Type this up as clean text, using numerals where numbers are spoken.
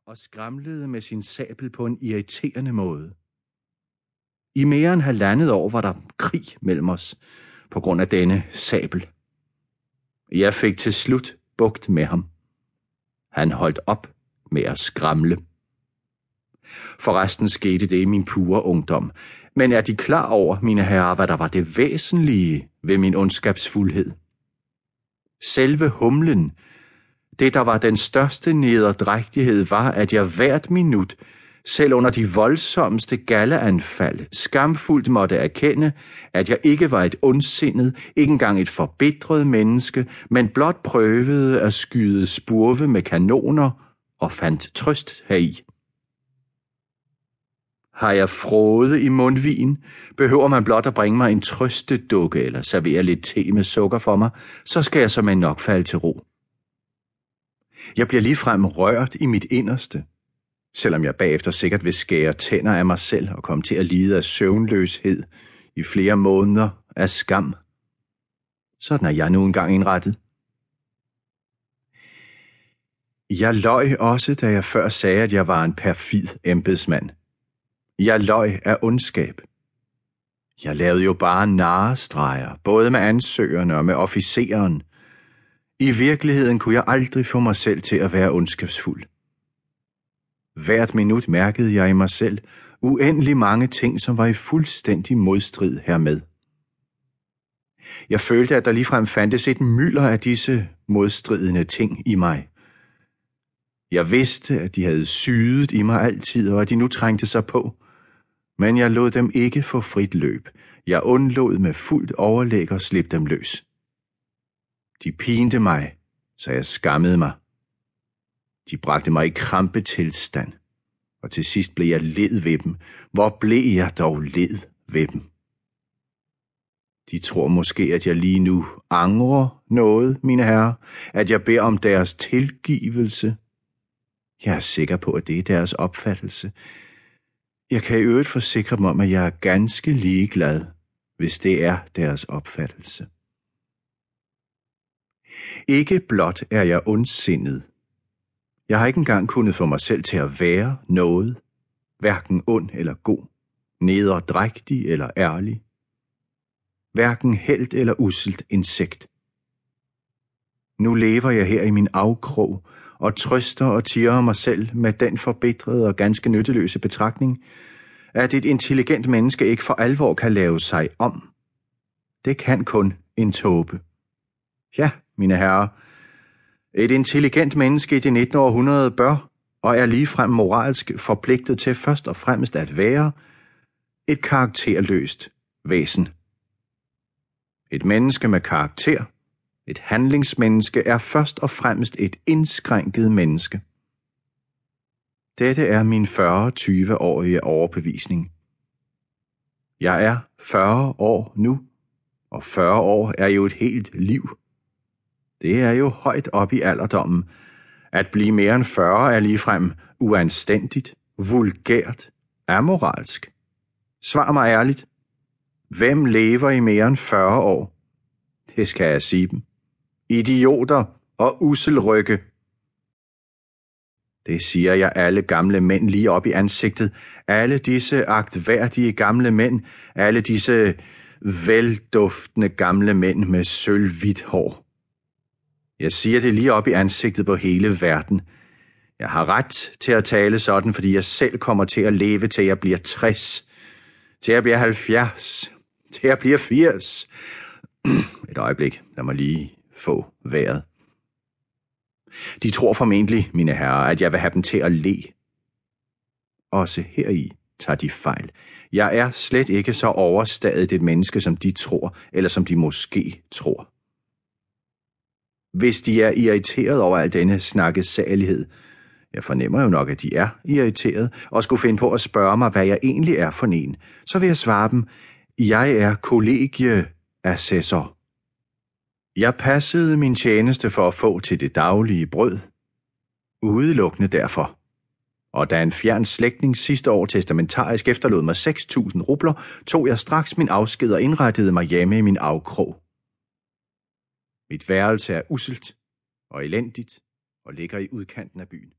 og skramlede med sin sabel på en irriterende måde. I mere end 1,5 år var der krig mellem os på grund af denne sabel. Jeg fik til slut bugt med ham. Han holdt op med at skramle. Forresten skete det i min pure ungdom. Men er de klar over, mine herrer, hvad der var det væsentlige ved min ondskabsfuldhed? Selve humlen, det der var den største nederdrægtighed, var, at jeg hvert minut, selv under de voldsomste galleanfald, skamfuldt måtte erkende, at jeg ikke var et ondsindet, ikke engang et forbitret menneske, men blot prøvede at skyde spurve med kanoner og fandt trøst heri. Har jeg fråde i mundvigen, behøver man blot at bringe mig en trøstedukke eller servere lidt te med sukker for mig, så skal jeg såmænd nok falde til ro. Jeg bliver ligefrem rørt i mit inderste, selvom jeg bagefter sikkert vil skære tænder af mig selv og komme til at lide af søvnløshed i flere måneder af skam. Sådan er jeg nu engang indrettet. Jeg løj også, da jeg før sagde, at jeg var en perfid embedsmand. Jeg løj af ondskab. Jeg lavede jo bare narrestreger, både med ansøgerne og med officeren. I virkeligheden kunne jeg aldrig få mig selv til at være ondskabsfuld. Hvert minut mærkede jeg i mig selv uendelig mange ting, som var i fuldstændig modstrid hermed. Jeg følte, at der ligefrem fandtes et mylder af disse modstridende ting i mig. Jeg vidste, at de havde syet i mig altid, og at de nu trængte sig på. Men jeg lod dem ikke få frit løb. Jeg undlod med fuldt overlæg at slippe dem løs. De pinte mig, så jeg skammede mig. De bragte mig i krampetilstand, og til sidst blev jeg led ved dem. Hvor blev jeg dog led ved dem? De tror måske, at jeg lige nu angrer noget, mine herrer, at jeg beder om deres tilgivelse. Jeg er sikker på, at det er deres opfattelse. Jeg kan i øvrigt forsikre dem om, at jeg er ganske ligeglad, hvis det er deres opfattelse. Ikke blot er jeg ondsindet. Jeg har ikke engang kunnet få mig selv til at være noget, hverken ond eller god, nederdrægtig eller ærlig, hverken helt eller usselt insekt. Nu lever jeg her i min afkrog og trøster og tirrer mig selv med den forbitrede og ganske nytteløse betragtning, at et intelligent menneske ikke for alvor kan lave sig om. Det kan kun en tåbe. Ja, mine herrer, et intelligent menneske i det 19. århundrede bør og er ligefrem moralsk forpligtet til først og fremmest at være et karakterløst væsen. Et menneske med karakter, et handlingsmenneske, er først og fremmest et indskrænket menneske. Dette er min 40-20-årige overbevisning. Jeg er 40 år nu, og 40 år er jo et helt liv. Det er jo højt op i alderdommen. At blive mere end 40 er ligefrem uanstændigt, vulgært, amoralsk. Svar mig ærligt. Hvem lever i mere end 40 år? Det skal jeg sige dem. Idioter og usselrygge. Det siger jeg alle gamle mænd lige op i ansigtet. Alle disse agtværdige gamle mænd. Alle disse velduftende gamle mænd med sølvhvidt hår. Jeg siger det lige op i ansigtet på hele verden. Jeg har ret til at tale sådan, fordi jeg selv kommer til at leve til jeg bliver 60, til jeg bliver 70, til jeg bliver 80. Et øjeblik, lad mig lige få vejret. De tror formentlig, mine herrer, at jeg vil have dem til at le. Også heri tager de fejl. Jeg er slet ikke så overstadigt et menneske, som de tror, eller som de måske tror. Hvis de er irriteret over al denne snakkesalighed, jeg fornemmer jo nok, at de er irriteret, og skulle finde på at spørge mig, hvad jeg egentlig er for en, så vil jeg svare dem, jeg er kollegieassessor. Jeg passede min tjeneste for at få til det daglige brød, udelukkende derfor. Og da en fjern slægtning sidste år testamentarisk efterlod mig 6.000 rubler, tog jeg straks min afsked og indrettede mig hjemme i min afkrog. Mit værelse er usselt og elendigt og ligger i udkanten af byen.